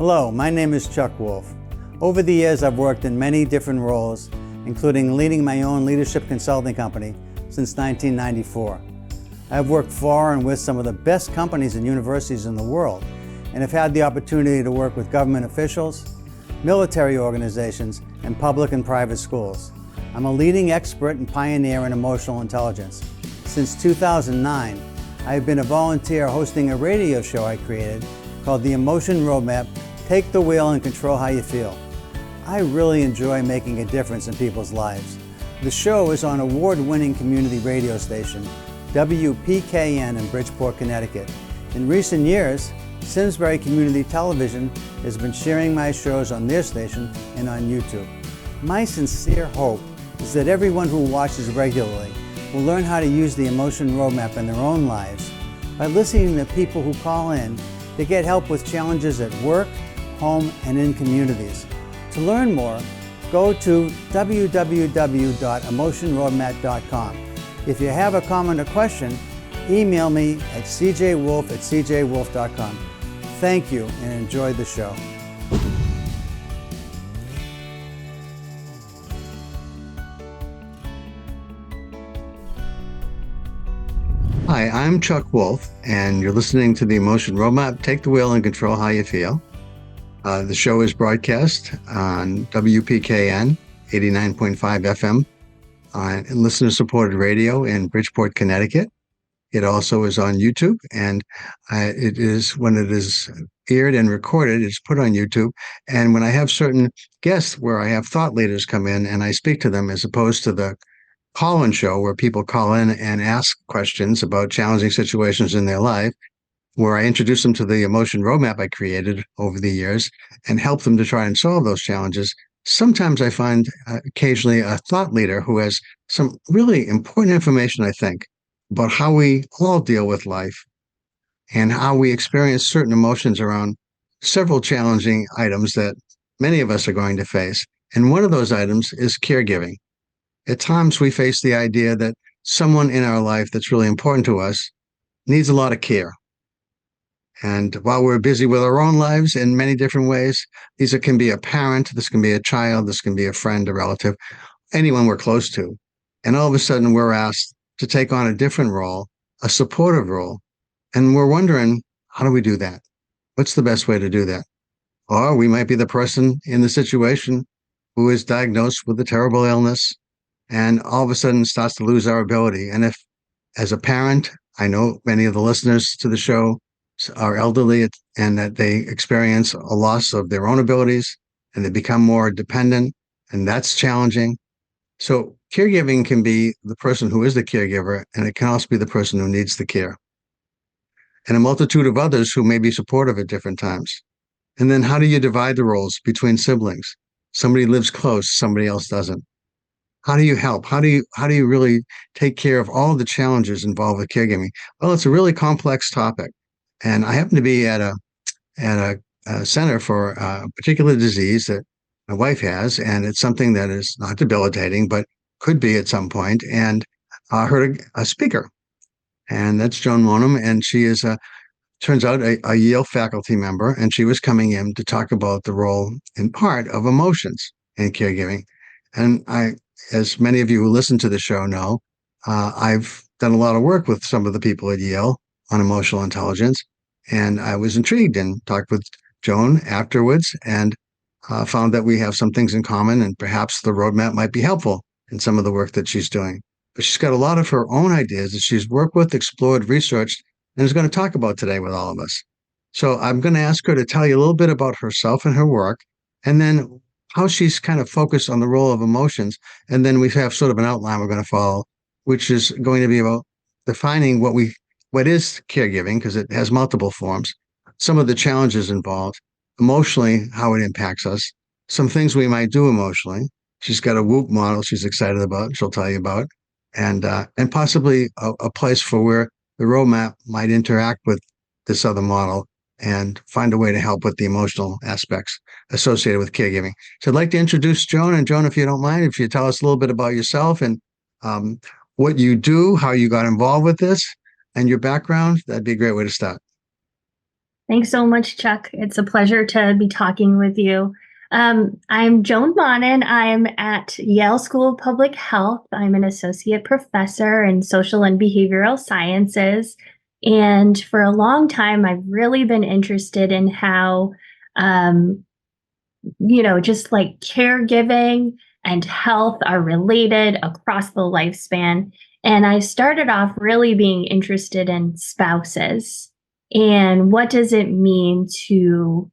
Hello, my name is Chuck Wolf. Over the years, I've worked in many different roles, including leading my own leadership consulting company since 1994. I've worked for and with some of the best companies and universities in the world, and have had the opportunity to work with government officials, military organizations, and public and private schools. I'm a leading expert and pioneer in emotional intelligence. Since 2009, I have been a volunteer hosting a radio show I created called The Emotion Roadmap: Take the Wheel and Control How You Feel. I really enjoy making a difference in people's lives. The show is on award-winning community radio station WPKN in Bridgeport, Connecticut. In recent years, Simsbury Community Television has been sharing my shows on their station and on YouTube. My sincere hope is that everyone who watches regularly will learn how to use the emotion roadmap in their own lives by listening to people who call in to get help with challenges at work, home, and in communities. To learn more, go to www.emotionroadmap.com. If you have a comment or question, email me at cjwolf@cjwolf.com. Thank you and enjoy the show. Hi, I'm Chuck Wolf, and you're listening to the Emotion Roadmap: Take the Wheel and Control How You Feel. The show is broadcast on WPKN 89.5 FM on listener-supported radio in Bridgeport, Connecticut. It also is on YouTube, and it is, when it is aired and recorded, it's put on YouTube. And when I have certain guests where I have thought leaders come in and I speak to them, as opposed to the call-in show where people call in and ask questions about challenging situations in their life, where I introduce them to the emotion roadmap I created over the years and help them to try and solve those challenges. Sometimes I find occasionally a thought leader who has some really important information, I think, about how we all deal with life and how we experience certain emotions around several challenging items that many of us are going to face. And one of those items is caregiving. At times, we face the idea that someone in our life that's really important to us needs a lot of care. And while we're busy with our own lives in many different ways, these can be a parent, this can be a child, this can be a friend, a relative, anyone we're close to. And all of a sudden, we're asked to take on a different role, a supportive role. And we're wondering, how do we do that? What's the best way to do that? Or we might be the person in the situation who is diagnosed with a terrible illness and all of a sudden starts to lose our ability. And if, as a parent, I know many of the listeners to the show are elderly and that they experience a loss of their own abilities and they become more dependent, and that's challenging. So caregiving can be the person who is the caregiver, and it can also be the person who needs the care, and a multitude of others who may be supportive at different times. And then how do you divide the roles between siblings? Somebody lives close, somebody else doesn't. How do you help? How do you really take care of all the challenges involved with caregiving? Well, it's a really complex topic. And I happen to be at a center for a particular disease that my wife has, and it's something that is not debilitating, but could be at some point. And I heard a speaker, and that's Joan Monin, and she is turns out a Yale faculty member, and she was coming in to talk about the role, in part, of emotions in caregiving. And as many of you who listen to the show know, I've done a lot of work with some of the people at Yale on emotional intelligence, and I was intrigued and talked with Joan afterwards and found that we have some things in common, and perhaps the roadmap might be helpful in some of the work that she's doing. But she's got a lot of her own ideas that she's worked with, explored, researched, and is going to talk about today with all of us. So I'm going to ask her to tell you a little bit about herself and her work, and then how she's kind of focused on the role of emotions. And then we have sort of an outline we're going to follow, which is going to be about defining what is caregiving, because it has multiple forms, some of the challenges involved, emotionally, how it impacts us, some things we might do emotionally. She's got a WHOOP model she's excited about, she'll tell you about, and possibly a place for where the roadmap might interact with this other model and find a way to help with the emotional aspects associated with caregiving. So I'd like to introduce Joan. And Joan, if you don't mind, if you tell us a little bit about yourself and what you do, how you got involved with this, and your background, that'd be a great way to start. Thanks so much, Chuck. It's a pleasure to be talking with you. I'm Joan Monin. I'm at Yale School of Public Health. I'm an associate professor in social and behavioral sciences. And for a long time, I've really been interested in how, just like caregiving and health are related across the lifespan. And I started off really being interested in spouses and what does it mean to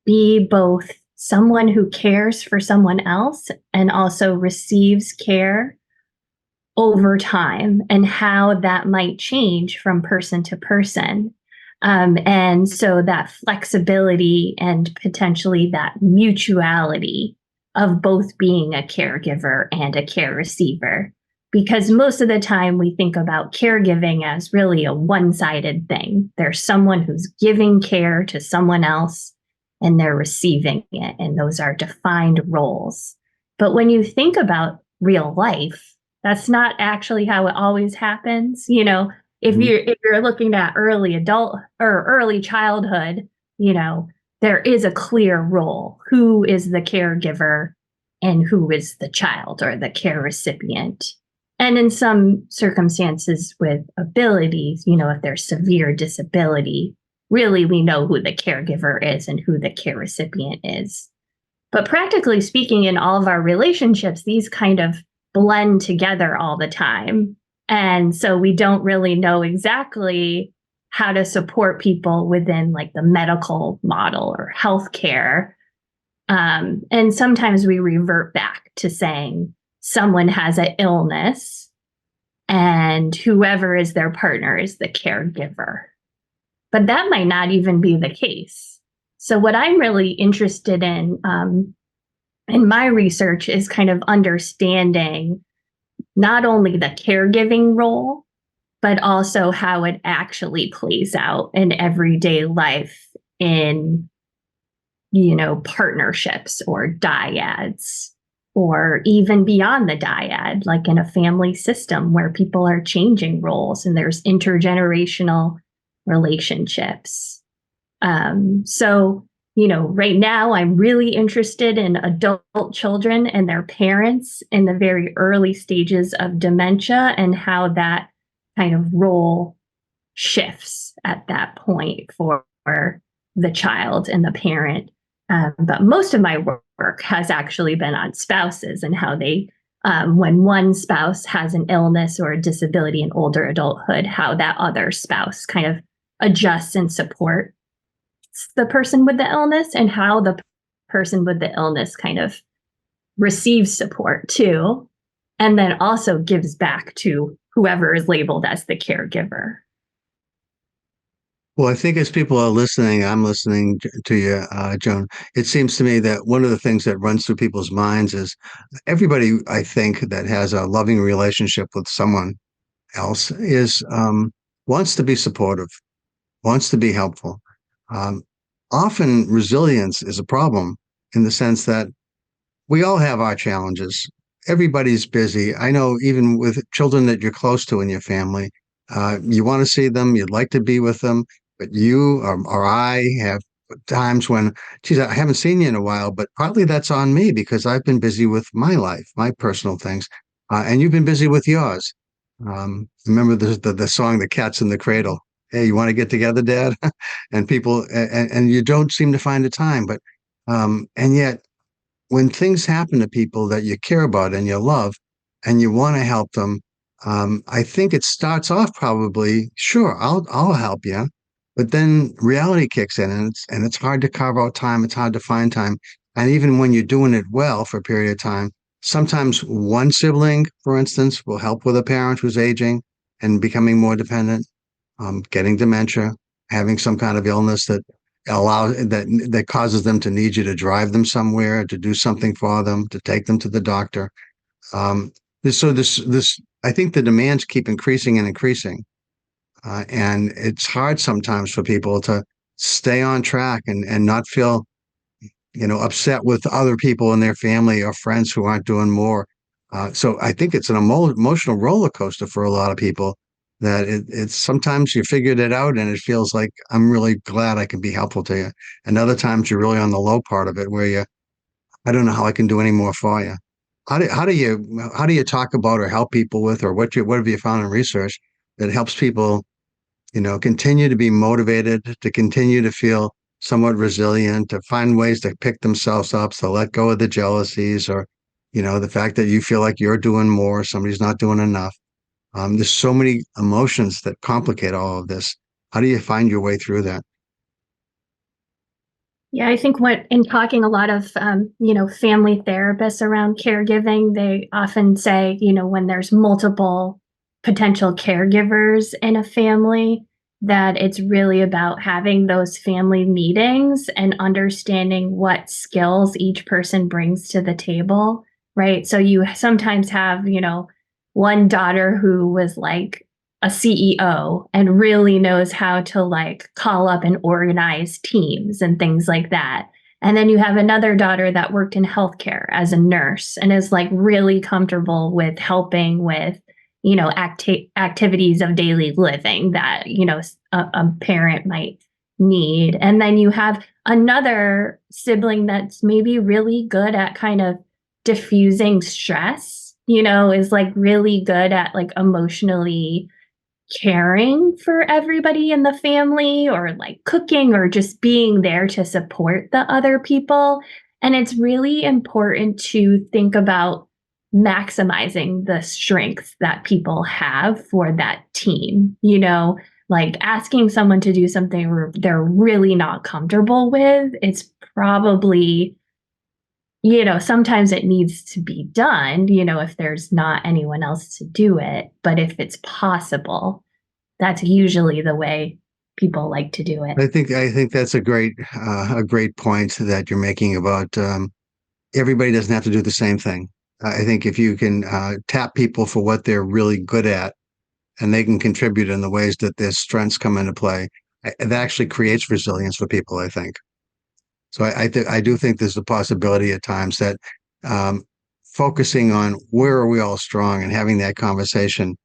be both someone who cares for someone else and also receives care over time and how that might change from person to person. And so that flexibility and potentially that mutuality of both being a caregiver and a care receiver. Because most of the time we think about caregiving as really a one-sided thing. There's someone who's giving care to someone else and they're receiving it, and those are defined roles. But when you think about real life, that's not actually how it always happens. If you're looking at early adult or early childhood, there is a clear role. Who is the caregiver and who is the child or the care recipient? And in some circumstances with abilities, if there's severe disability, really we know who the caregiver is and who the care recipient is. But practically speaking, in all of our relationships, these kind of blend together all the time. And so we don't really know exactly how to support people within like the medical model or healthcare. And sometimes we revert back to saying someone has an illness and whoever is their partner is the caregiver. But that might not even be the case. So what I'm really interested in my research is kind of understanding not only the caregiving role, but also how it actually plays out in everyday life in, partnerships or dyads, or even beyond the dyad, like in a family system where people are changing roles and there's intergenerational relationships. Right now I'm really interested in adult children and their parents in the very early stages of dementia and how that kind of role shifts at that point for the child and the parent. But most of my work has actually been on spouses and how they, when one spouse has an illness or a disability in older adulthood, how that other spouse kind of adjusts and supports the person with the illness and how the person with the illness kind of receives support too, and then also gives back to whoever is labeled as the caregiver. Well, I think as people are listening, I'm listening to you, Joan. It seems to me that one of the things that runs through people's minds is everybody, I think, that has a loving relationship with someone else is wants to be supportive, wants to be helpful. Often resilience is a problem in the sense that we all have our challenges. Everybody's busy. I know even with children that you're close to in your family, you want to see them, you'd like to be with them, but you or I have times when, geez, I haven't seen you in a while, but partly that's on me because I've been busy with my life, my personal things, and you've been busy with yours. Remember the song, The Cat's in the Cradle? Hey, you want to get together, Dad? And people, and you don't seem to find the time. But, and yet, when things happen to people that you care about and you love, and you want to help them, I think it starts off probably, sure, I'll help you, but then reality kicks in, and it's hard to carve out time. It's hard to find time, and even when you're doing it well for a period of time, sometimes one sibling, for instance, will help with a parent who's aging and becoming more dependent. Getting dementia, having some kind of illness that that causes them to need you to drive them somewhere, to do something for them, to take them to the doctor. This I think the demands keep increasing and increasing, and it's hard sometimes for people to stay on track and not feel, upset with other people in their family or friends who aren't doing more. So I think it's an emotional roller coaster for a lot of people. that it's sometimes you figured it out and it feels like I'm really glad I can be helpful to you. And other times you're really on the low part of it where I don't know how I can do any more for you. How do you talk about or help people with, or what have you found in research that helps people, continue to be motivated, to continue to feel somewhat resilient, to find ways to pick themselves up, to let go of the jealousies or, the fact that you feel like you're doing more, somebody's not doing enough. There's so many emotions that complicate all of this. How do you find your way through that? Yeah, I think what in talking a lot of family therapists around caregiving, they often say, when there's multiple potential caregivers in a family, that it's really about having those family meetings and understanding what skills each person brings to the table, right? So you sometimes have, one daughter who was like a CEO and really knows how to like call up and organize teams and things like that. And then you have another daughter that worked in healthcare as a nurse and is like really comfortable with helping with, activities of daily living that, a parent might need. And then you have another sibling that's maybe really good at kind of diffusing stress, is like really good at like emotionally caring for everybody in the family or like cooking or just being there to support the other people. And it's really important to think about maximizing the strengths that people have for that team, like asking someone to do something they're really not comfortable with. It's probably sometimes it needs to be done, if there's not anyone else to do it. But if it's possible, that's usually the way people like to do it. I think that's a great point that you're making about everybody doesn't have to do the same thing. I think if you can tap people for what they're really good at, and they can contribute in the ways that their strengths come into play, it actually creates resilience for people, I think. So I do think there's a possibility at times that um, focusing on where are we all strong and having that conversation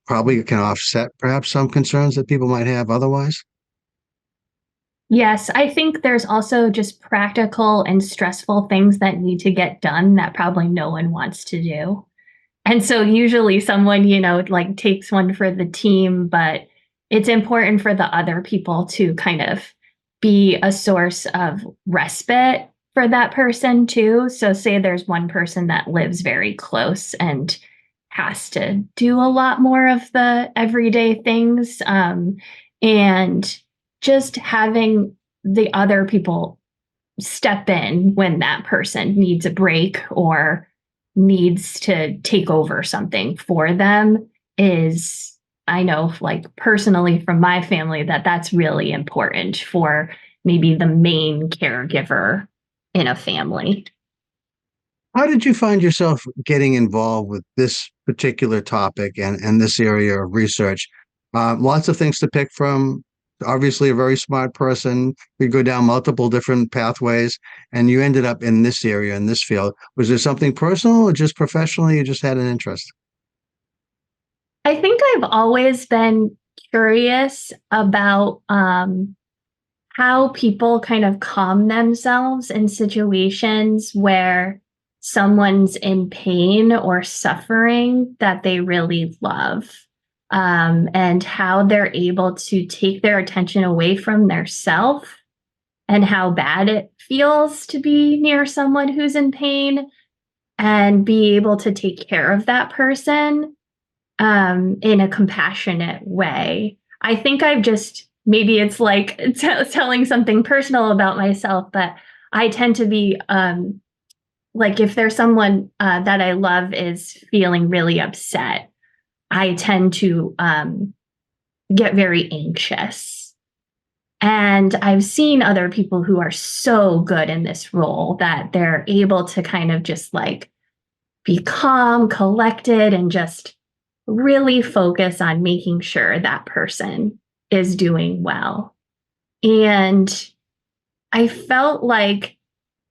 probably can offset perhaps some concerns that people might have otherwise. Yes, I think there's also just practical and stressful things that need to get done that probably no one wants to do. And so usually someone, like takes one for the team, but it's important for the other people to kind of be a source of respite for that person too. So say there's one person that lives very close and has to do a lot more of the everyday things. And just having the other people step in when that person needs a break or needs to take over something for them is, I know, like personally from my family, that's really important for maybe the main caregiver in a family. How did you find yourself getting involved with this particular topic and this area of research? Lots of things to pick from. Obviously, a very smart person. We go down multiple different pathways, and you ended up in this area, in this field. Was there something personal or just professionally? You just had an interest? I think I've always been curious about how people kind of calm themselves in situations where someone's in pain or suffering that they really love, and how they're able to take their attention away from their self and how bad it feels to be near someone who's in pain and be able to take care of that person in a compassionate way. I think I've just, maybe it's like telling something personal about myself, but I tend to be like if there's someone that I love is feeling really upset, I tend to get very anxious. And I've seen other people who are so good in this role that they're able to kind of just like be calm, collected, and just really focus on making sure that person is doing well. And I felt like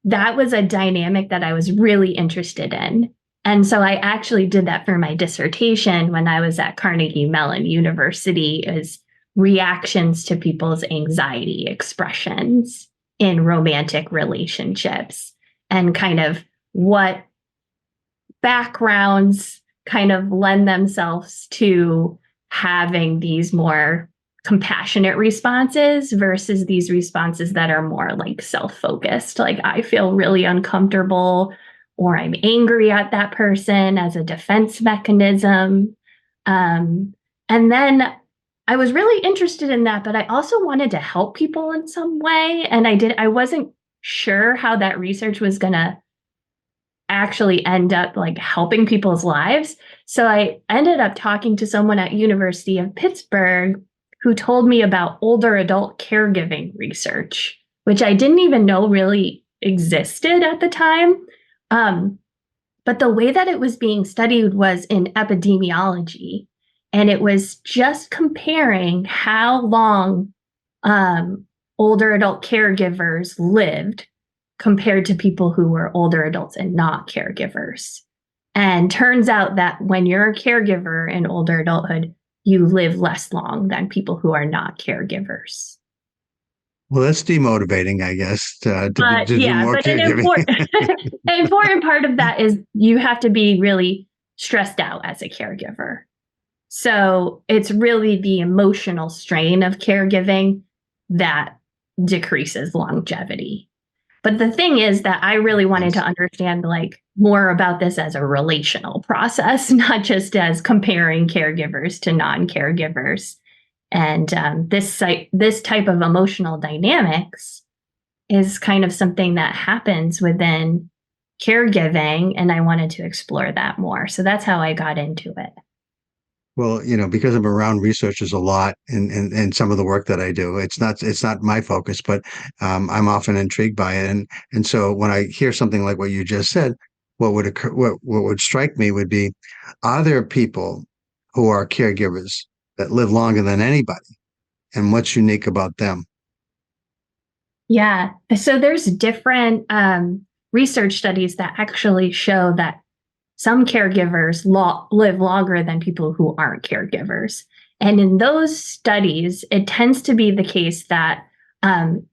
that was a dynamic that I was really interested in And so I actually did that for my dissertation when I was at Carnegie Mellon University, is reactions to people's anxiety expressions in romantic relationships, and kind of what backgrounds kind of lend themselves to having these more compassionate responses versus these responses that are more like self-focused. Like, I feel really uncomfortable, or I'm angry at that person as a defense mechanism. And then I was really interested in that, but I also wanted to help people in some way. And I wasn't sure how that research was going to actually end up like helping people's lives. So I ended up talking to someone at University of Pittsburgh who told me about older adult caregiving research, which I didn't even know really existed at the time. But the way that it was being studied was in epidemiology, and it was just comparing how long older adult caregivers lived compared to people who were older adults and not caregivers. And turns out that when you're a caregiver in older adulthood, you live less long than people who are not caregivers. Well, that's demotivating, I guess, to do more but an caregiving. an important part of that is you have to be really stressed out as a caregiver. So it's really the emotional strain of caregiving that decreases longevity. But the thing is that I really wanted to understand like more about this as a relational process, not just as comparing caregivers to non-caregivers. And this type of emotional dynamics is kind of something that happens within caregiving, and I wanted to explore that more. So that's how I got into it. Well, because I'm around researchers a lot in some of the work that I do, it's not my focus, but I'm often intrigued by it. And so when I hear something like what you just said, what would strike me would be, are there people who are caregivers that live longer than anybody? And what's unique about them? Yeah. So there's different research studies that actually show that some caregivers live longer than people who aren't caregivers. And in those studies, it tends to be the case that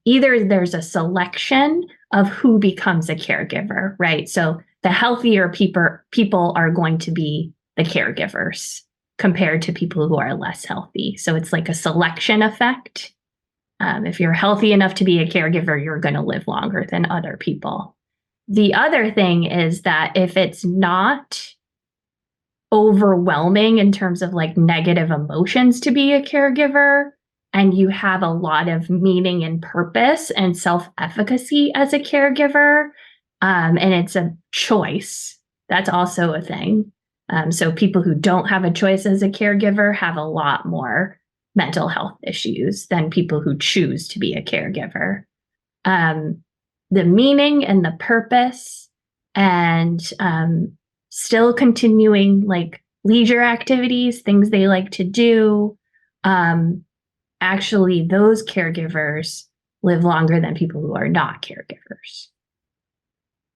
either there's a selection of who becomes a caregiver, right? So the healthier people are going to be the caregivers compared to people who are less healthy. So it's like a selection effect. If you're healthy enough to be a caregiver, you're going to live longer than other people. The other thing is that if it's not overwhelming in terms of like negative emotions to be a caregiver, and you have a lot of meaning and purpose and self-efficacy as a caregiver, and it's a choice, that's also a thing. So people who don't have a choice as a caregiver have a lot more mental health issues than people who choose to be a caregiver. The meaning and the purpose, and still continuing like leisure activities, things they like to do. Actually, those caregivers live longer than people who are not caregivers.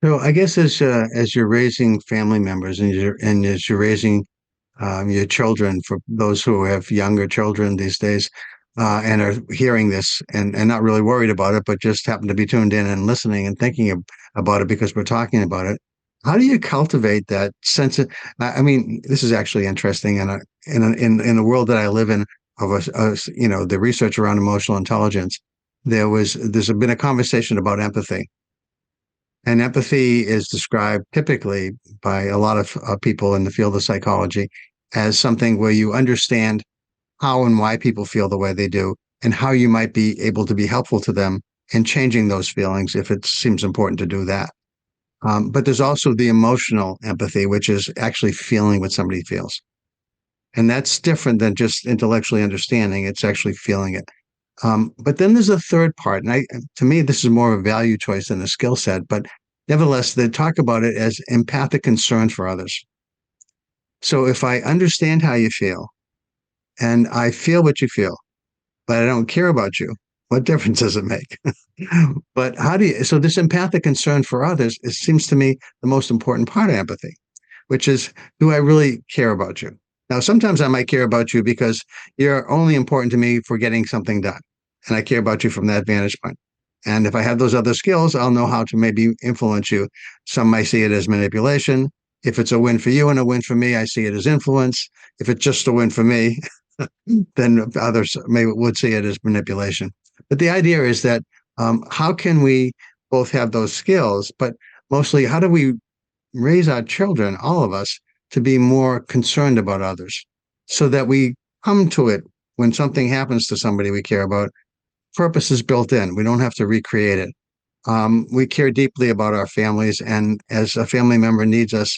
So I guess as you're raising family members and as you're raising your children, for those who have younger children these days, and are hearing this and not really worried about it, but just happen to be tuned in and listening and thinking about it because we're talking about it. How do you cultivate that sense of? I mean, this is actually interesting, and in the world that I live in, of the research around emotional intelligence, there's been a conversation about empathy, and empathy is described typically by a lot of people in the field of psychology as something where you understand how and why people feel the way they do, and how you might be able to be helpful to them in changing those feelings if it seems important to do that. But there's also the emotional empathy, which is actually feeling what somebody feels. And that's different than just intellectually understanding. It's actually feeling it. But then there's a third part. And to me, this is more of a value choice than a skill set. But nevertheless, they talk about it as empathic concern for others. So if I understand how you feel, and I feel what you feel, but I don't care about you, what difference does it make? But so this empathic concern for others, it seems to me the most important part of empathy. which is, do I really care about you? Now, sometimes I might care about you because you're only important to me for getting something done. And I care about you from that vantage point. And if I have those other skills, I'll know how to maybe influence you. Some might see it as manipulation. If it's a win for you and a win for me, I see it as influence. If it's just a win for me, then others would see it as manipulation. But the idea is that how can we both have those skills, but mostly how do we raise our children, all of us, to be more concerned about others so that we come to it when something happens to somebody we care about. Purpose is built in. We don't have to recreate it. We care deeply about our families, and as a family member needs us,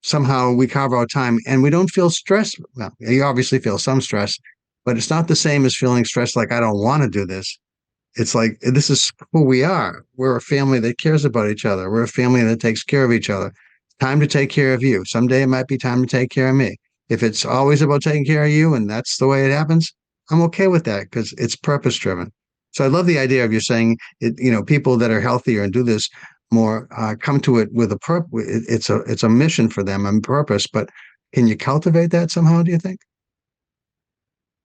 somehow we carve out time and we don't feel stress. Well, you obviously feel some stress, but it's not the same as feeling stressed like, I don't want to do this. It's like, this is who we are. We're a family that cares about each other. We're a family that takes care of each other. Time to take care of you. Someday it might be time to take care of me. If it's always about taking care of you and that's the way it happens, I'm okay with that because it's purpose driven. So I love the idea of you saying, people that are healthier and do this more come to it with a purpose. It's a mission for them and purpose. But can you cultivate that somehow, do you think?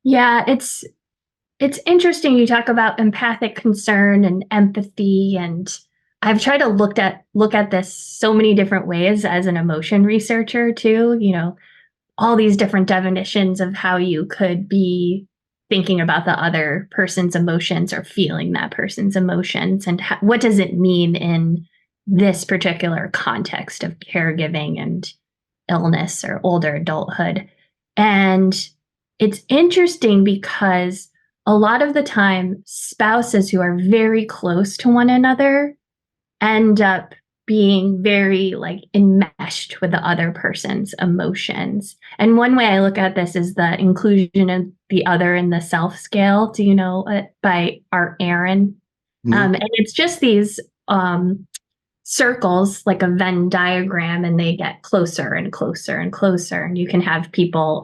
Yeah, it's interesting you talk about empathic concern and empathy, and I've tried to look at this so many different ways as an emotion researcher too, all these different definitions of how you could be thinking about the other person's emotions or feeling that person's emotions, and what does it mean in this particular context of caregiving and illness or older adulthood. And it's interesting because a lot of the time, spouses who are very close to one another end up being very enmeshed with the other person's emotions. And one way I look at this is the inclusion of the other in the self scale. Do you know it? By Art Aaron? And it's just these circles, like a Venn diagram, and they get closer and closer and closer. And you can have people,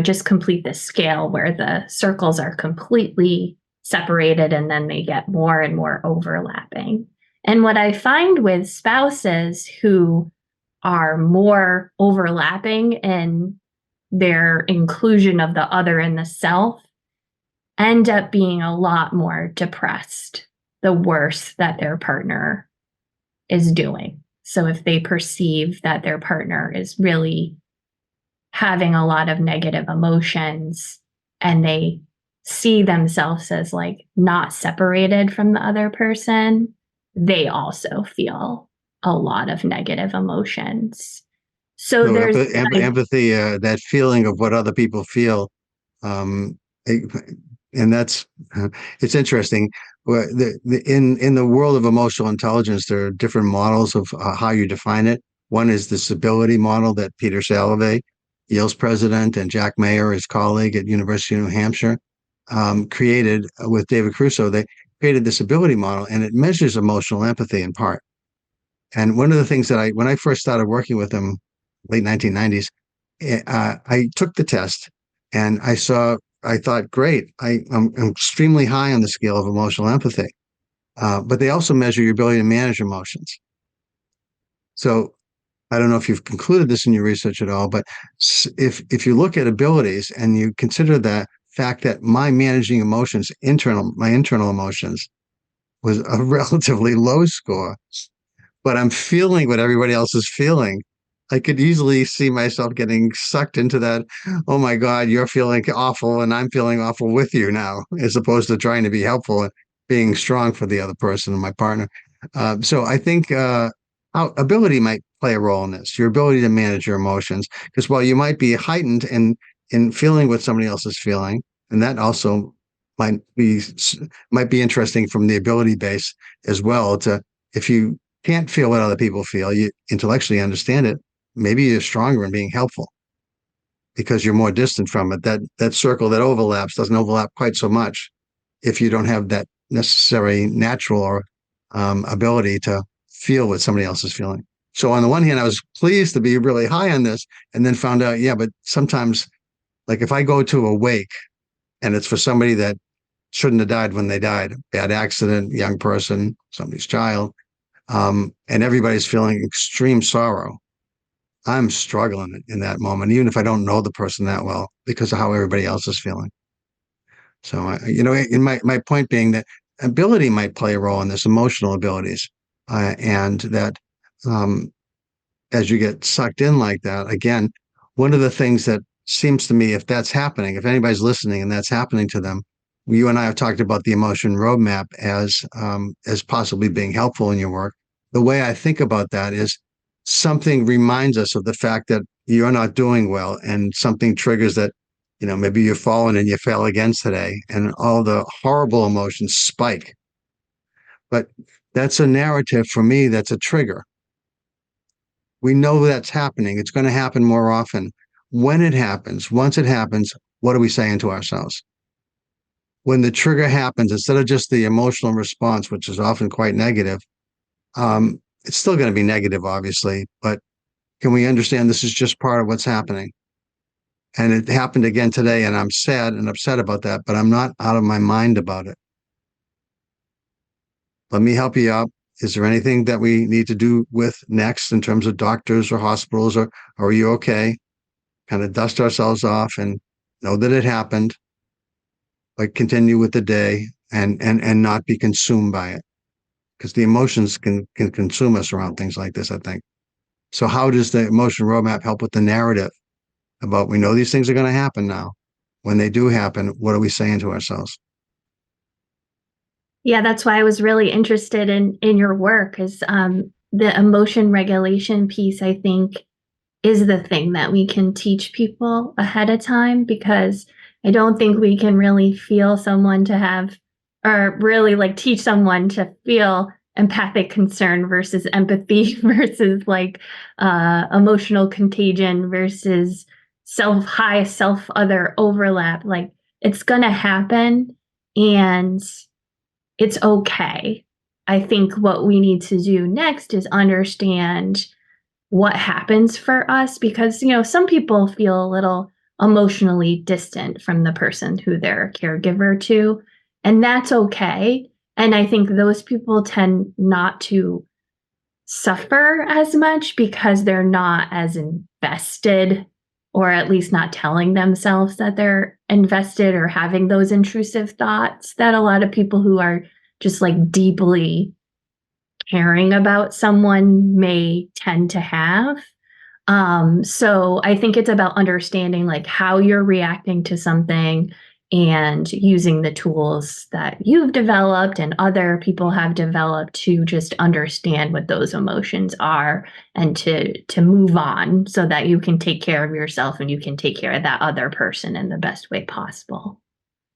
just complete this scale where the circles are completely separated and then they get more and more overlapping. And what I find with spouses who are more overlapping in their inclusion of the other in the self end up being a lot more depressed the worse that their partner is doing. So if they perceive that their partner is really having a lot of negative emotions and they see themselves as not separated from the other person, they also feel a lot of negative emotions. So there's empathy, that feeling of what other people feel. And that's, it's interesting. In the world of emotional intelligence, there are different models of how you define it. One is the stability model that Peter Salovey, Yale's president, and Jack Mayer, his colleague at University of New Hampshire, created with David Crusoe. They created this ability model, and it measures emotional empathy in part. And one of the things that when I first started working with them, late 1990s, I took the test, and I thought, great, I'm extremely high on the scale of emotional empathy. But they also measure your ability to manage emotions. So I don't know if you've concluded this in your research at all, but if you look at abilities and you consider the fact that my managing emotions, my internal emotions, was a relatively low score, but I'm feeling what everybody else is feeling, I could easily see myself getting sucked into that. Oh my God, you're feeling awful and I'm feeling awful with you now, as opposed to trying to be helpful and being strong for the other person and my partner. So I think ability might play a role in this, your ability to manage your emotions, because while you might be heightened in feeling what somebody else is feeling, and that also might be interesting from the ability base as well. If you can't feel what other people feel, you intellectually understand it, maybe you're stronger in being helpful because you're more distant from it. That circle that overlaps doesn't overlap quite so much if you don't have that necessary natural or ability to feel what somebody else is feeling. So on the one hand, I was pleased to be really high on this, and then found out, but sometimes, like if I go to a wake and it's for somebody that shouldn't have died when they died, bad accident, young person, somebody's child, and everybody's feeling extreme sorrow. I'm struggling in that moment, even if I don't know the person that well, because of how everybody else is feeling. So, in my point being that ability might play a role in this, emotional abilities, and that um, as you get sucked in like that, again, one of the things that seems to me, if that's happening, if anybody's listening and that's happening to them, you and I have talked about the emotion roadmap as possibly being helpful in your work. The way I think about that is something reminds us of the fact that you're not doing well, and something triggers that, maybe you've fallen and you fell again today, and all the horrible emotions spike. But that's a narrative for me, that's a trigger. We know that's happening. It's going to happen more often. When it happens, once it happens, what are we saying to ourselves? When the trigger happens, instead of just the emotional response, which is often quite negative, it's still going to be negative, obviously, but can we understand this is just part of what's happening? And it happened again today, and I'm sad and upset about that, but I'm not out of my mind about it. Let me help you out. Is there anything that we need to do with next in terms of doctors or hospitals, or are you okay? Kind of dust ourselves off and know that it happened, but continue with the day and not be consumed by it. Because the emotions can consume us around things like this, I think. So how does the emotion roadmap help with the narrative about, we know these things are going to happen now? When they do happen, what are we saying to ourselves? Yeah, that's why I was really interested in your work, is the emotion regulation piece, I think, is the thing that we can teach people ahead of time, because I don't think we can really feel someone to have, or really like teach someone to feel empathic concern versus empathy versus like emotional contagion versus self other overlap. Like, it's gonna happen, and it's okay. I think what we need to do next is understand what happens for us, because, some people feel a little emotionally distant from the person who they're a caregiver to, and that's okay. And I think those people tend not to suffer as much because they're not as invested, or at least not telling themselves that they're invested or having those intrusive thoughts that a lot of people who are just like deeply caring about someone may tend to have. So I think it's about understanding like how you're reacting to something, and using the tools that you've developed and other people have developed to just understand what those emotions are, and to move on so that you can take care of yourself and you can take care of that other person in the best way possible.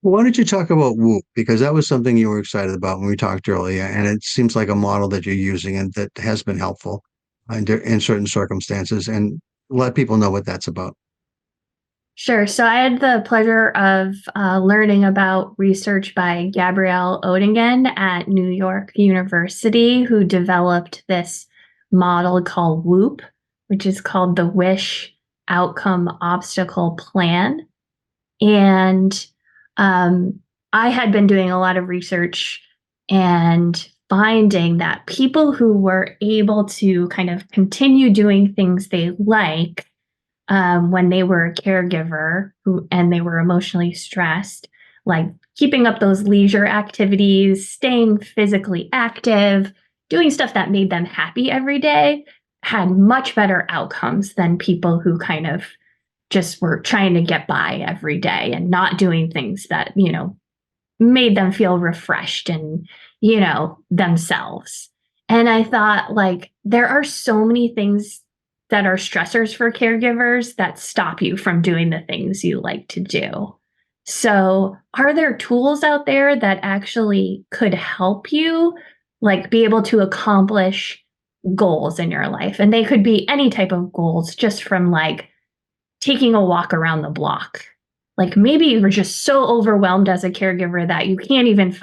Well, why don't you talk about Whoop? Because that was something you were excited about when we talked earlier, and it seems like a model that you're using and that has been helpful in certain circumstances. And let people know what that's about. Sure. So I had the pleasure of learning about research by Gabrielle Odingen at New York University, who developed this model called WOOP, which is called the Wish Outcome Obstacle Plan. And I had been doing a lot of research and finding that people who were able to kind of continue doing things they like when they were a caregiver and they were emotionally stressed, like keeping up those leisure activities, staying physically active, doing stuff that made them happy every day, had much better outcomes than people who kind of just were trying to get by every day and not doing things that, made them feel refreshed and, themselves. And I thought, like, there are so many things that are stressors for caregivers that stop you from doing the things you like to do. So, are there tools out there that actually could help you, like, be able to accomplish goals in your life? And they could be any type of goals, just from like taking a walk around the block. Like, maybe you're just so overwhelmed as a caregiver that you can't even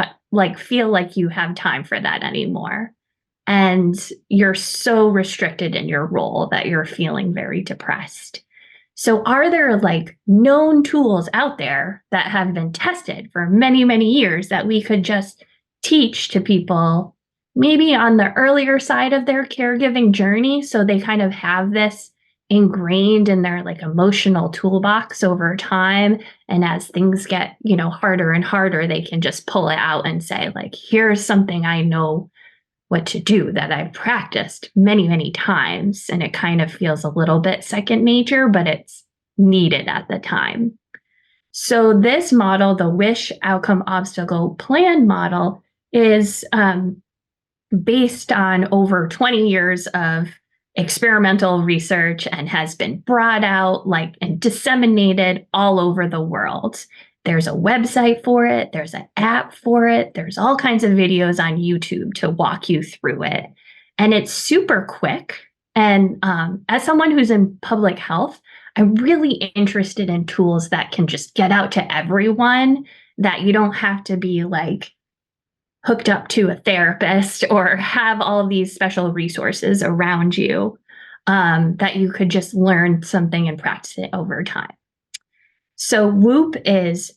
feel like you have time for that anymore. And you're so restricted in your role that you're feeling very depressed. So are there like known tools out there that have been tested for many, many years that we could just teach to people, maybe on the earlier side of their caregiving journey, so they kind of have this ingrained in their like emotional toolbox over time. And as things get, harder and harder, they can just pull it out and say, like, here's something I know what to do that I've practiced many, many times. And it kind of feels a little bit second nature, but it's needed at the time. So this model, the Wish Outcome Obstacle Plan model, is based on over 20 years of experimental research and has been brought out and disseminated all over the world. There's a website for it. There's an app for it. There's all kinds of videos on YouTube to walk you through it. And it's super quick. And as someone who's in public health, I'm really interested in tools that can just get out to everyone, that you don't have to be hooked up to a therapist or have all of these special resources around you, that you could just learn something and practice it over time. So WHOOP is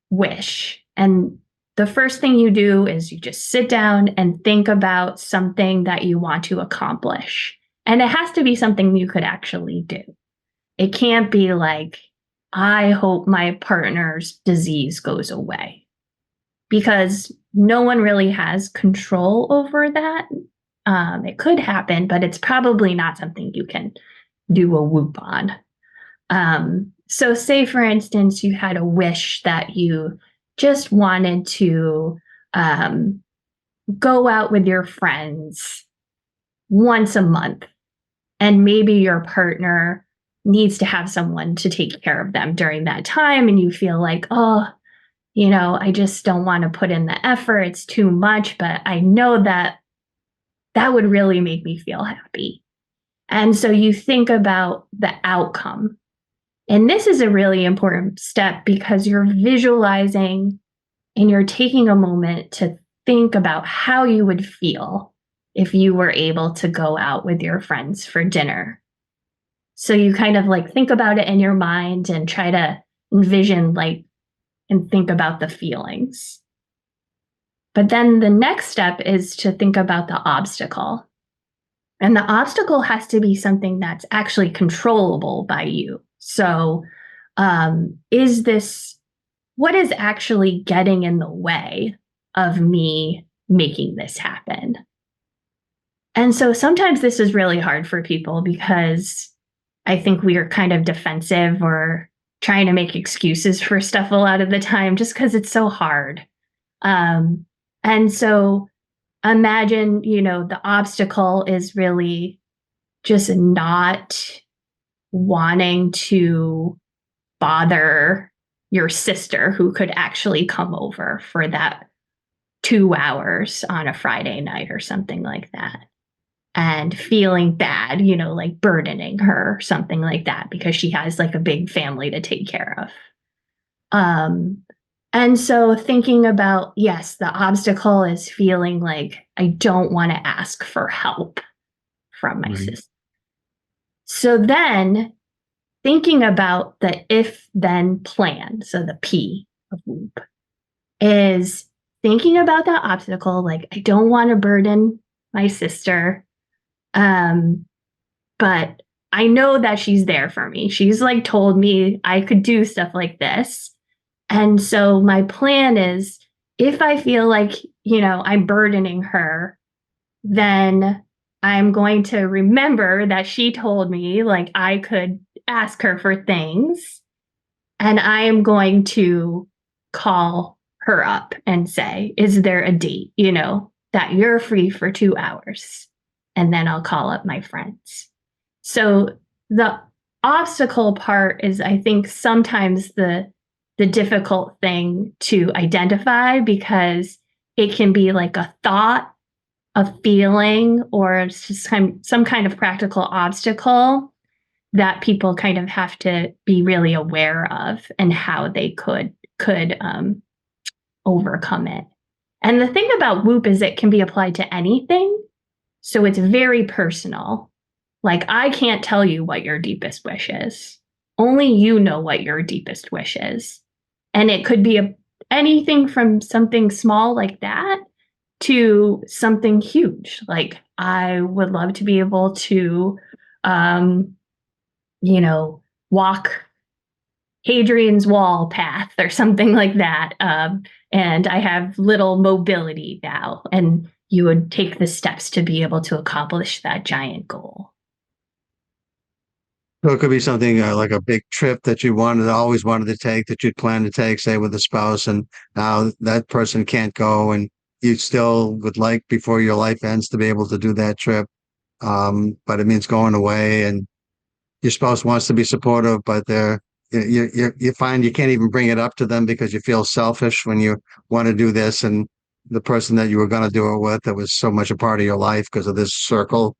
wish. And the first thing you do is you just sit down and think about something that you want to accomplish. And it has to be something you could actually do. It can't be I hope my partner's disease goes away, because no one really has control over that. It could happen, but it's probably not something you can do a WHOOP on. So say, for instance, you had a wish that you just wanted to go out with your friends once a month, and maybe your partner needs to have someone to take care of them during that time, and you feel I just don't want to put in the effort. It's too much, but I know that would really make me feel happy. And so you think about the outcome. And this is a really important step, because you're visualizing and you're taking a moment to think about how you would feel if you were able to go out with your friends for dinner. So you kind of think about it in your mind and try to envision and think about the feelings. But then the next step is to think about the obstacle. And the obstacle has to be something that's actually controllable by you. So what is actually getting in the way of me making this happen? And so sometimes this is really hard for people, because I think we are kind of defensive or trying to make excuses for stuff a lot of the time, just because it's so hard. And so imagine, the obstacle is really just not wanting to bother your sister, who could actually come over for that 2 hours on a Friday night or something like that, and feeling bad, burdening her or something like that, because she has a big family to take care of. And so thinking about, yes, the obstacle is feeling I don't want to ask for help from my sister. So then thinking about the if-then plan, so the P of WHOOP, is thinking about that obstacle, I don't want to burden my sister, but I know that she's there for me. She's told me I could do stuff like this. And so my plan is, if I feel I'm burdening her, then I'm going to remember that she told me I could ask her for things. And I am going to call her up and say, is there a date, that you're free for 2 hours? And then I'll call up my friends. So the obstacle part is, I think, sometimes the difficult thing to identify, because it can be a thought, a feeling, or just some kind of practical obstacle that people kind of have to be really aware of, and how they could overcome it. And the thing about WHOOP is it can be applied to anything. So it's very personal. I can't tell you what your deepest wish is. Only you know what your deepest wish is. And it could be anything from something small like that to something huge. I would love to be able to walk Hadrian's Wall path or something like that. And I have little mobility now. And you would take the steps to be able to accomplish that giant goal. So it could be something like a big trip that you always wanted to take, that you'd plan to take, say with a spouse, and now that person can't go, and you still would like before your life ends to be able to do that trip. But it means going away, and your spouse wants to be supportive, but you find you can't even bring it up to them because you feel selfish when you want to do this, and the person that you were going to do it with, that was so much a part of your life because of this circle,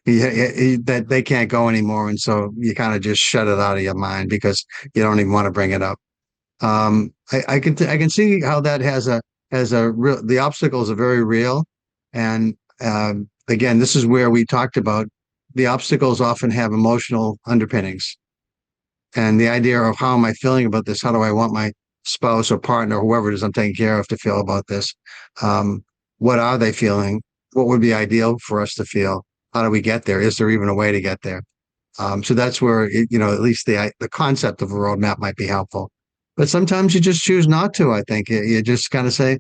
that they can't go anymore, and so you kind of just shut it out of your mind because you don't even want to bring it up. I can see how that has a real, the obstacles are very real, and again, this is where we talked about the obstacles often have emotional underpinnings, and the idea of how am I feeling about this? How do I want my spouse or partner, whoever it is I'm taking care of, to feel about this? What are they feeling? What would be ideal for us to feel? How do we get there? Is there even a way to get there? So that's where, at least the concept of a roadmap might be helpful. But sometimes you just choose not to, I think. You just kind of say,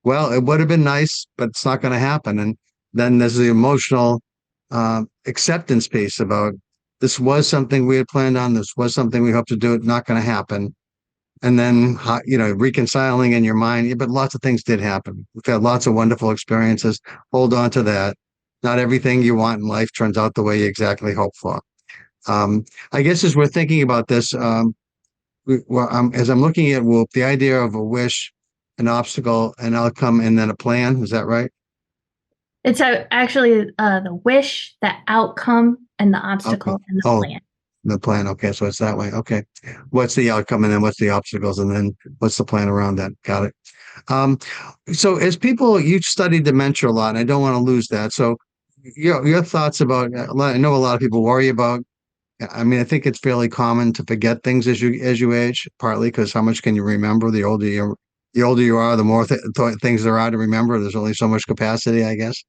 well, it would have been nice, but it's not going to happen. And then there's the emotional acceptance piece about this was something we had planned on. This was something we hoped to do. It's not going to happen. And then, reconciling in your mind, yeah, but lots of things did happen. We've had lots of wonderful experiences. Hold on to that. Not everything you want in life turns out the way you exactly hope for. I guess as we're thinking about this, as I'm looking at Whoop, the idea of a wish, an obstacle, an outcome, and then a plan. Is that right? It's actually the wish, the outcome, and the obstacle, Okay. and the plan. The plan. Okay. So it's that way. Okay. What's the outcome, and then what's the obstacles, and then what's the plan around that? Got it. So as people, you study dementia a lot, and I don't want to lose that. So your thoughts about, I know a lot of people worry about, I mean, I think it's fairly common to forget things as you age, partly because how much can you remember? The older you are, the more things there are to remember. There's only so much capacity, I guess.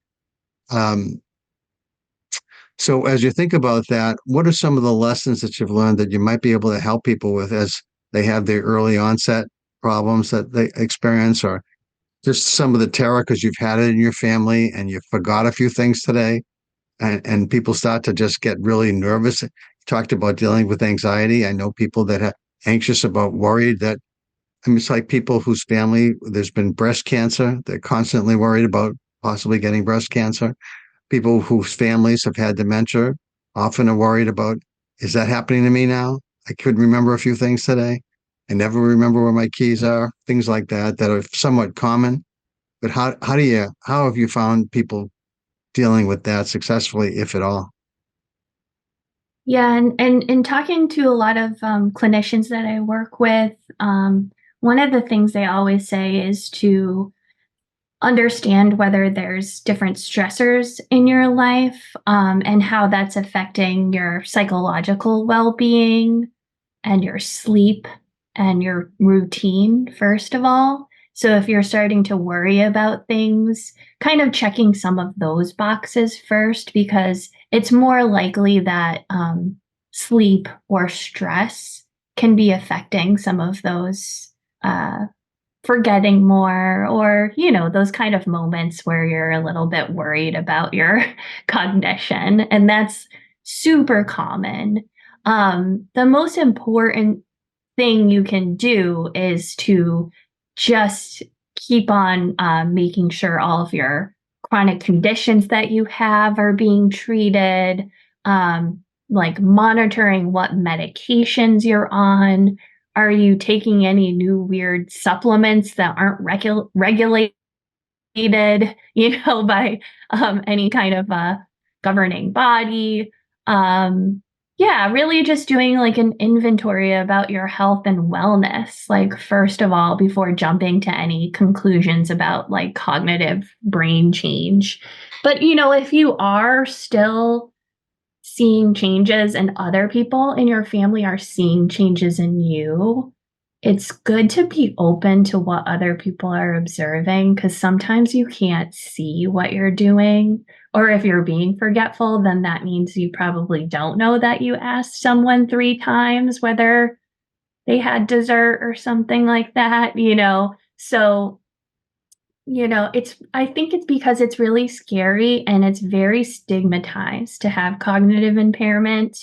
So as you think about that, what are some of the lessons that you've learned that you might be able to help people with as they have their early onset problems that they experience, or just some of the terror because you've had it in your family and you forgot a few things today, and people start to just get really nervous. You talked about dealing with anxiety. I know people that are anxious about, worried that, I mean, it's like people whose family, there's been breast cancer. They're constantly worried about possibly getting breast cancer. People whose families have had dementia often are worried about, is that happening to me now? I could remember a few things today. I never remember where my keys are, things like that are somewhat common. But how have you found people dealing with that successfully, if at all? Yeah, and in talking to a lot of clinicians that I work with, one of the things they always say is to understand whether there's different stressors in your life, and how that's affecting your psychological well-being and your sleep and your routine, first of all. So if you're starting to worry about things, kind of checking some of those boxes first, because it's more likely that sleep or stress can be affecting some of those, forgetting more, or those kind of moments where you're a little bit worried about your cognition, and that's super common. The most important thing you can do is to just keep on making sure all of your chronic conditions that you have are being treated, like monitoring what medications you're on. Are you taking any new weird supplements that aren't regulated, by any kind of governing body? Yeah, really just doing like an inventory about your health and wellness, like first of all, before jumping to any conclusions about like cognitive brain change. But if you are still seeing changes and other people in your family are seeing changes in you, it's good to be open to what other people are observing, because sometimes you can't see what you're doing Or if you're being forgetful, then that means you probably don't know that you asked someone 3 times whether they had dessert or something like that, you know? So, I think it's because it's really scary and it's very stigmatized to have cognitive impairment,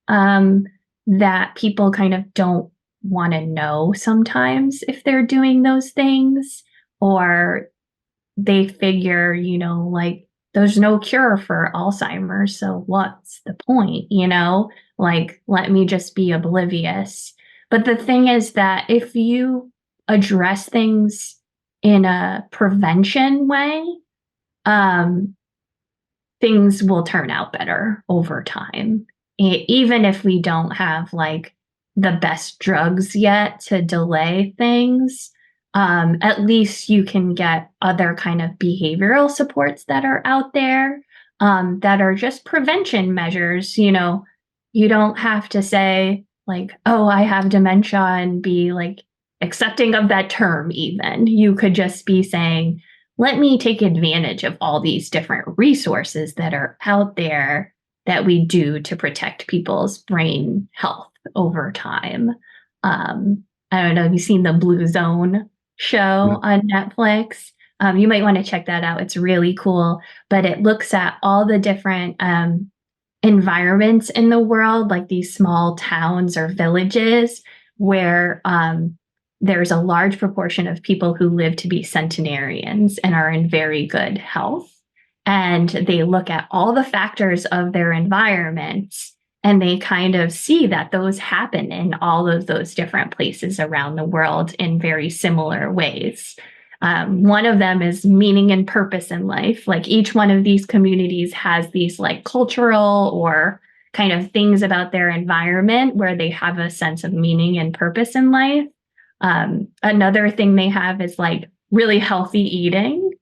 um, that people kind of don't want to know sometimes if they're doing those things, or they figure, like there's no cure for Alzheimer's, so what's the point, Like, let me just be oblivious. But the thing is that if you address things in a prevention way, um, things will turn out better over time. Even if we don't have like the best drugs yet to delay things, at least you can get other kind of behavioral supports that are out there, that are just prevention measures. You don't have to say like, oh, I have dementia and be like accepting of that term even. You could just be saying, let me take advantage of all these different resources that are out there that we do to protect people's brain health over time. I don't know, have you seen the Blue Zone show on Netflix? You might want to check that out. It's really cool, but it looks at all the different environments in the world, like these small towns or villages where there's a large proportion of people who live to be centenarians and are in very good health. And they look at all the factors of their environments and they kind of see that those happen in all of those different places around the world in very similar ways. One of them is meaning and purpose in life. Like each one of these communities has these like cultural or kind of things about their environment where they have a sense of meaning and purpose in life. Another thing they have is like really healthy eating,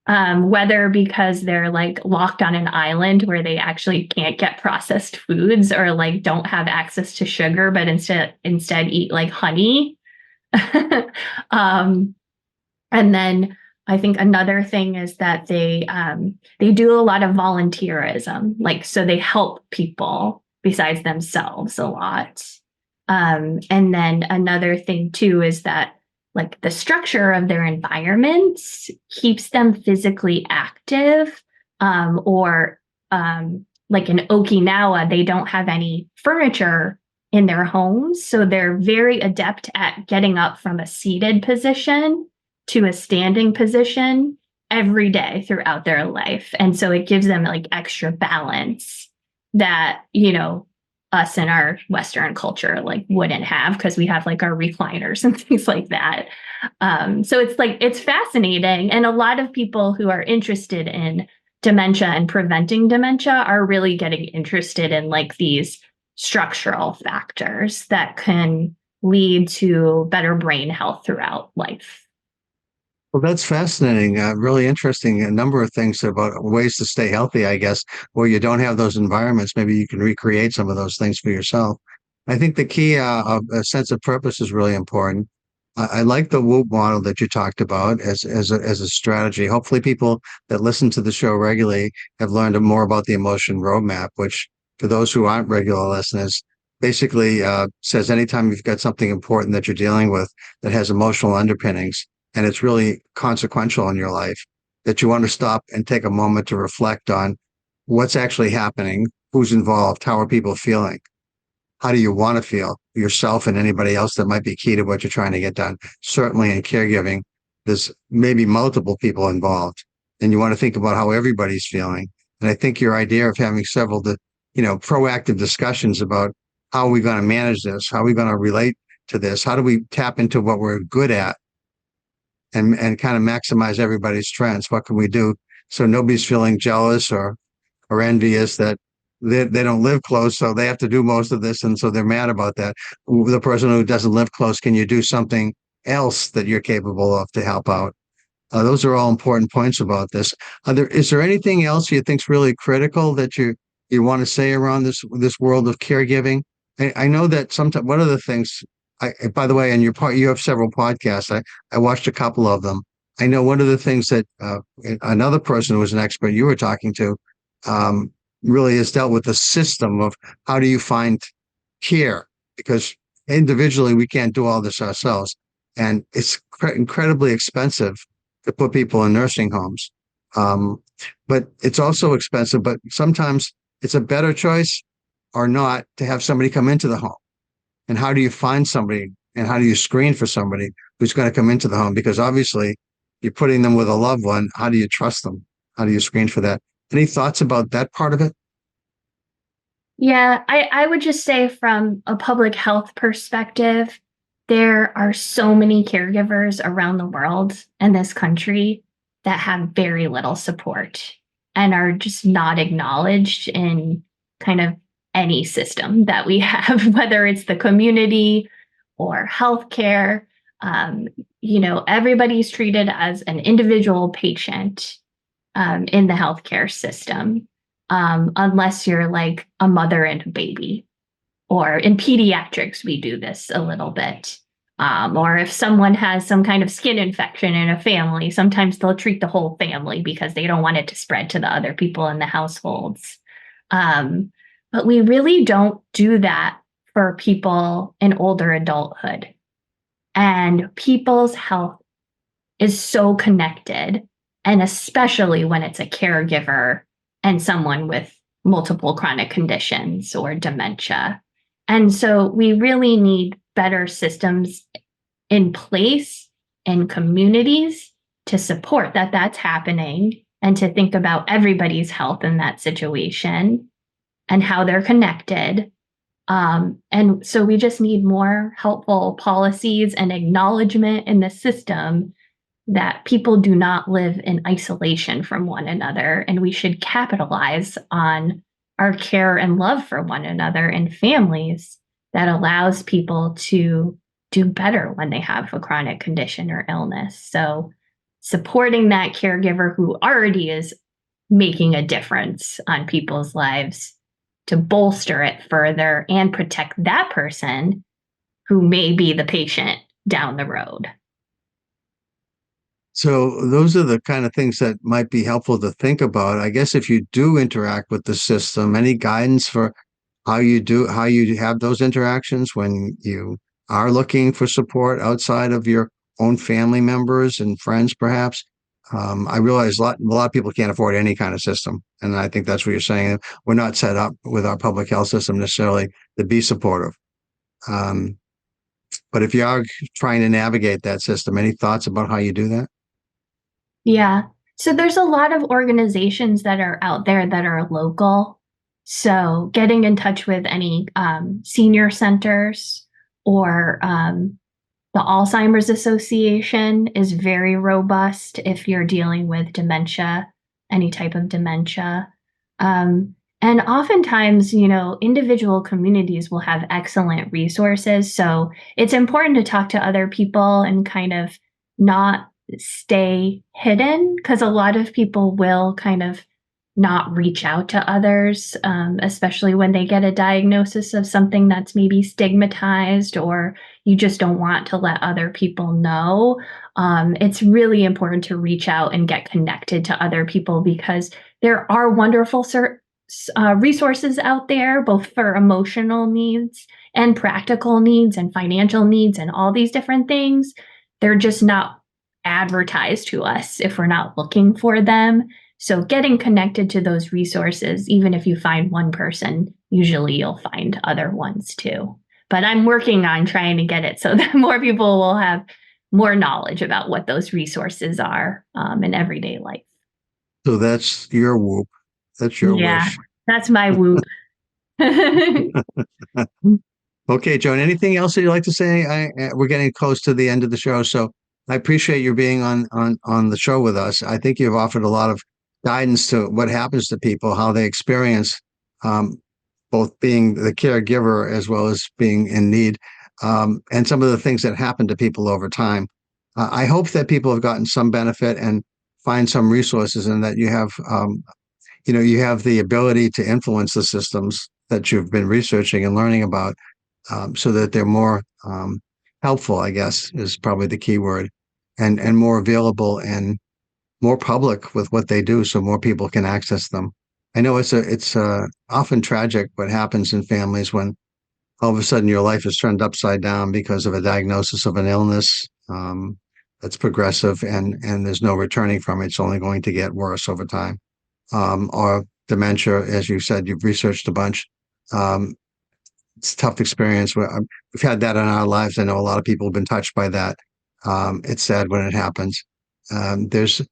whether because they're like locked on an island where they actually can't get processed foods or like don't have access to sugar, but instead eat like honey. And then I think another thing is that they do a lot of volunteerism, like so they help people besides themselves a lot. And then another thing too is that like the structure of their environments keeps them physically active, or like in Okinawa, they don't have any furniture in their homes. So they're very adept at getting up from a seated position to a standing position every day throughout their life. And so it gives them like extra balance that, us in our Western culture like wouldn't have, because we have like our recliners and things like that. So it's fascinating. And a lot of people who are interested in dementia and preventing dementia are really getting interested in like these structural factors that can lead to better brain health throughout life. Well, that's fascinating. Really interesting. A number of things about ways to stay healthy, I guess, where you don't have those environments. Maybe you can recreate some of those things for yourself. I think the key of a sense of purpose is really important. I like the WOOP model that you talked about as a strategy. Hopefully, people that listen to the show regularly have learned more about the emotion roadmap, which for those who aren't regular listeners, basically says anytime you've got something important that you're dealing with that has emotional underpinnings, and it's really consequential in your life, that you want to stop and take a moment to reflect on what's actually happening, who's involved, how are people feeling, how do you want to feel yourself and anybody else that might be key to what you're trying to get done. Certainly in caregiving, there's maybe multiple people involved, and you want to think about how everybody's feeling. And I think your idea of having several, proactive discussions about how are we going to manage this, how are we going to relate to this, how do we tap into what we're good at, and kind of maximize everybody's strengths. What can we do so nobody's feeling jealous or envious that they don't live close, so they have to do most of this, and so they're mad about that. The person who doesn't live close, can you do something else that you're capable of to help out? Those are all important points about this. Is there anything else you think's really critical that you want to say around this world of caregiving? I know that sometimes one of the things, by the way, in your part, you have several podcasts. I watched a couple of them. I know one of the things that another person who was an expert you were talking to really has dealt with the system of how do you find care, because individually we can't do all this ourselves, and it's incredibly expensive to put people in nursing homes. But it's also expensive, but sometimes it's a better choice or not to have somebody come into the home. And how do you find somebody, and how do you screen for somebody who's going to come into the home? Because obviously you're putting them with a loved one. How do you trust them? How do you screen for that? Any thoughts about that part of it? Yeah, I would just say from a public health perspective, there are so many caregivers around the world and this country that have very little support and are just not acknowledged in kind of any system that we have, whether it's the community or healthcare. Everybody's treated as an individual patient in the healthcare system, unless you're like a mother and a baby. Or in pediatrics, we do this a little bit. Or if someone has some kind of skin infection in a family, sometimes they'll treat the whole family because they don't want it to spread to the other people in the households. But we really don't do that for people in older adulthood. And people's health is so connected, and especially when it's a caregiver and someone with multiple chronic conditions or dementia. And so we really need better systems in place in communities to support that that's happening, and to think about everybody's health in that situation and how they're connected. And so we just need more helpful policies and acknowledgement in the system that people do not live in isolation from one another, and we should capitalize on our care and love for one another and families that allows people to do better when they have a chronic condition or illness. So supporting that caregiver who already is making a difference on people's lives, to bolster it further and protect that person who may be the patient down the road. So those are the kind of things that might be helpful to think about. I guess if you do interact with the system, any guidance for how you have those interactions when you are looking for support outside of your own family members and friends, perhaps? I realize a lot of people can't afford any kind of system. And I think that's what you're saying. We're not set up with our public health system necessarily to be supportive. But if you are trying to navigate that system, any thoughts about how you do that? Yeah. So there's a lot of organizations that are out there that are local. So getting in touch with any senior centers or the Alzheimer's Association is very robust if you're dealing with dementia, any type of dementia. And oftentimes, individual communities will have excellent resources. So it's important to talk to other people and kind of not stay hidden, because a lot of people will kind of not reach out to others, especially when they get a diagnosis of something that's maybe stigmatized, or you just don't want to let other people know. It's really important to reach out and get connected to other people, because there are wonderful resources out there, both for emotional needs and practical needs and financial needs and all these different things. They're just not advertised to us if we're not looking for them. So getting connected to those resources, even if you find one person, usually you'll find other ones too. But I'm working on trying to get it so that more people will have more knowledge about what those resources are in everyday life. So that's your whoop. That's your wish. That's my whoop. Okay, Joan, anything else that you'd like to say? We're getting close to the end of the show, so I appreciate you being on the show with us. I think you've offered a lot of guidance to what happens to people, how they experience both being the caregiver as well as being in need, and some of the things that happen to people over time. I hope that people have gotten some benefit and find some resources, and that you have the ability to influence the systems that you've been researching and learning about, so that they're more helpful, I guess, is probably the key word. and more available and more public with what they do, so more people can access them. I know it's often tragic what happens in families when all of a sudden your life is turned upside down because of a diagnosis of an illness that's progressive, and there's no returning from it. It's only going to get worse over time. Or dementia, as you said, you've researched a bunch. Um, it's a tough experience. We've had that in our lives. I know a lot of people have been touched by that. It's sad when it happens. There's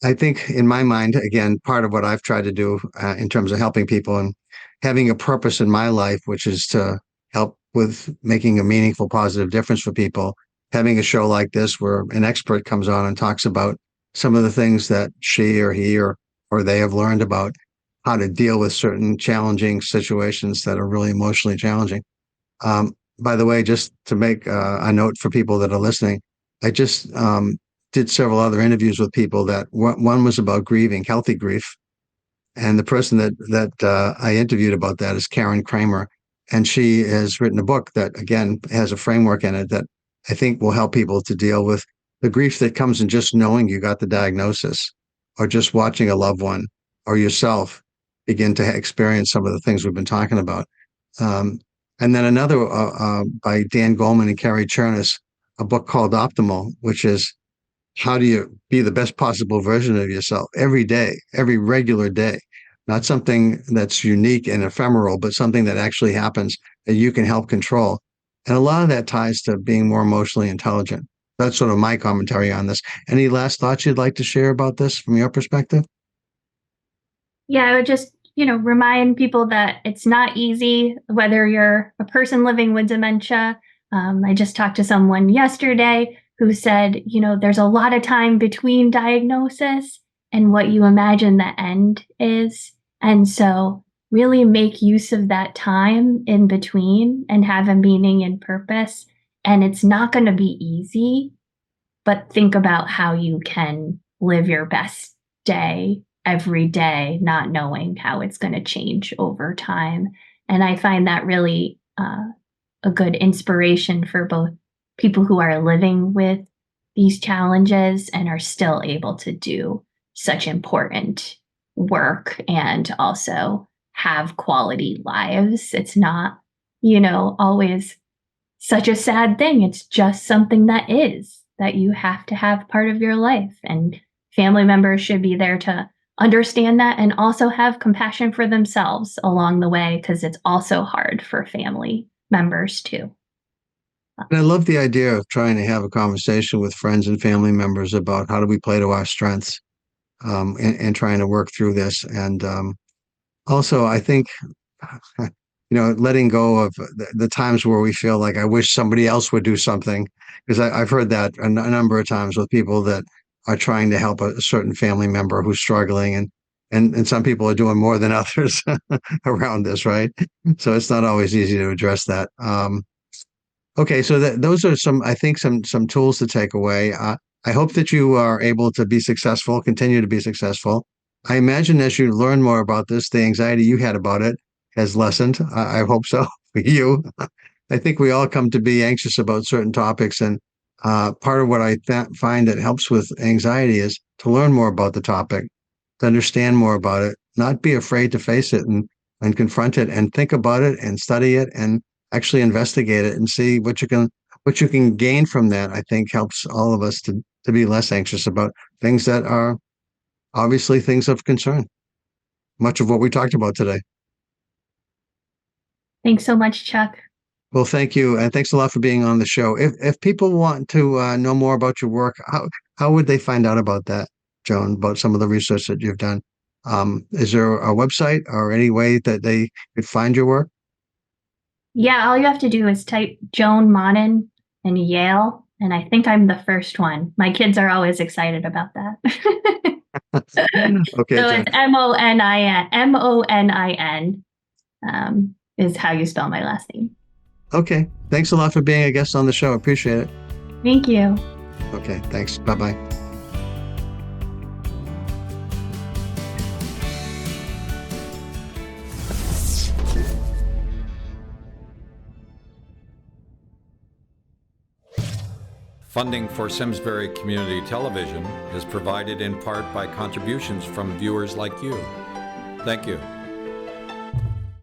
I think in my mind, again, part of what I've tried to do in terms of helping people and having a purpose in my life, which is to help with making a meaningful, positive difference for people, having a show like this where an expert comes on and talks about some of the things that she or he or they have learned about how to deal with certain challenging situations that are really emotionally challenging. By the way, just to make a note for people that are listening, I just did several other interviews with people that one was about grieving, healthy grief. And the person that I interviewed about that is Karen Kramer. And she has written a book that, again, has a framework in it that I think will help people to deal with the grief that comes in just knowing you got the diagnosis, or just watching a loved one or yourself begin to experience some of the things we've been talking about. And then another by Dan Goleman and Carrie Chernis, a book called Optimal, which is how do you be the best possible version of yourself every day, every regular day, not something that's unique and ephemeral, but something that actually happens that you can help control. And a lot of that ties to being more emotionally intelligent. That's sort of my commentary on this. Any last thoughts you'd like to share about this from your perspective? Yeah, I would just, remind people that it's not easy, whether you're a person living with dementia. I just talked to someone yesterday who said, there's a lot of time between diagnosis and what you imagine the end is. And so really make use of that time in between and have a meaning and purpose. And it's not going to be easy, but think about how you can live your best day every day, not knowing how it's going to change over time. And I find that really a good inspiration for both people who are living with these challenges and are still able to do such important work and also have quality lives. It's not, always such a sad thing. It's just something that you have to have part of your life. And family members should be there to understand that and also have compassion for themselves along the way, because it's also hard for family members too. And I love the idea of trying to have a conversation with friends and family members about how do we play to our strengths, and trying to work through this. And also, I think, letting go of the times where we feel like I wish somebody else would do something, because I've heard that a number of times with people that are trying to help a certain family member who's struggling, and some people are doing more than others around this, right? So it's not always easy to address that. Okay, so those are I think some tools to take away. I hope that you are able to be successful, continue to be successful. I imagine as you learn more about this, the anxiety you had about it has lessened. I hope so for you. I think we all come to be anxious about certain topics, and part of what I find that helps with anxiety is to learn more about the topic, to understand more about it, not be afraid to face it and confront it and think about it and study it and actually investigate it and see what you can gain from that. I think helps all of us to be less anxious about things that are obviously things of concern. Much of what we talked about today. Thanks so much, Chuck. Well, thank you, and thanks a lot for being on the show. If people want to know more about your work, how would they find out about that, Joan? About some of the research that you've done? Is there a website or any way that they could find your work? Yeah, all you have to do is type Joan Monin and Yale, and I think I'm the first one. My kids are always excited about that. Okay, so Joan. it's Monin is how you spell my last name. Okay, thanks a lot for being a guest on the show. Appreciate it. Thank you. Okay, thanks. Bye-bye. Funding for Simsbury Community Television is provided in part by contributions from viewers like you. Thank you.